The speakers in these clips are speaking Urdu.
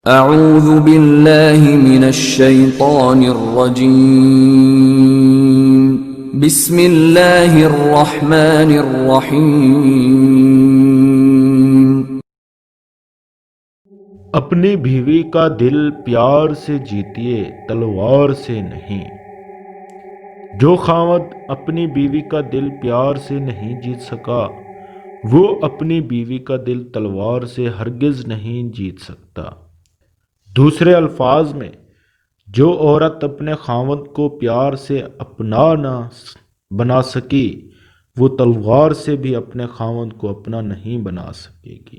اعوذ باللہ من الشیطان الرجیم بسم اللہ الرحمن الرحیم۔ اپنی بیوی کا دل پیار سے جیتیے، تلوار سے نہیں۔ جو خاوند اپنی بیوی کا دل پیار سے نہیں جیت سکا، وہ اپنی بیوی کا دل تلوار سے ہرگز نہیں جیت سکتا۔ دوسرے الفاظ میں، جو عورت اپنے خاوند کو پیار سے اپنا نہ بنا سکی، وہ تلوار سے بھی اپنے خاوند کو اپنا نہیں بنا سکے گی۔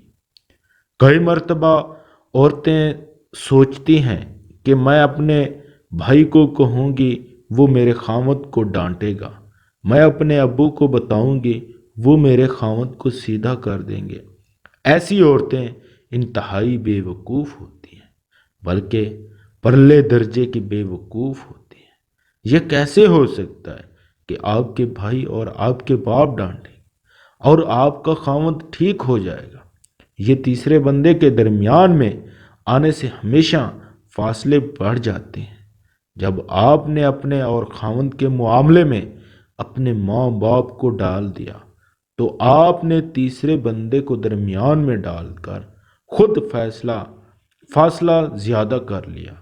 کئی مرتبہ عورتیں سوچتی ہیں کہ میں اپنے بھائی کو کہوں گی، وہ میرے خاوند کو ڈانٹے گا، میں اپنے ابو کو بتاؤں گی، وہ میرے خاوند کو سیدھا کر دیں گے۔ ایسی عورتیں انتہائی بے وقوف ہوتی ہیں، بلکہ پرلے درجے کی بے وقوف ہوتی ہیں۔ یہ کیسے ہو سکتا ہے کہ آپ کے بھائی اور آپ کے باپ ڈانٹیں اور آپ کا خاوند ٹھیک ہو جائے گا؟ یہ تیسرے بندے کے درمیان میں آنے سے ہمیشہ فاصلے بڑھ جاتے ہیں۔ جب آپ نے اپنے اور خاوند کے معاملے میں اپنے ماں باپ کو ڈال دیا، تو آپ نے تیسرے بندے کو درمیان میں ڈال کر خود فاصلہ زیادہ کر لیا۔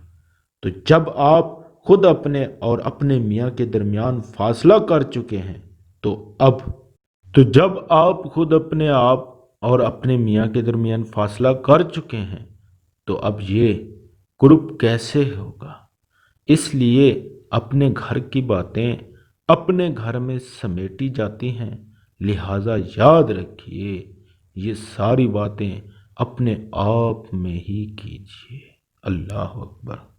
تو جب آپ خود اپنے اور اپنے میاں کے درمیان فاصلہ کر چکے ہیں، جب آپ خود اپنے آپ اور اپنے میاں کے درمیان فاصلہ کر چکے ہیں، تو اب یہ قرب کیسے ہوگا؟ اس لیے اپنے گھر کی باتیں اپنے گھر میں سمیٹی جاتی ہیں، لہٰذا یاد رکھیے یہ ساری باتیں اپنے آپ میں ہی کیجیے۔ اللہ اکبر۔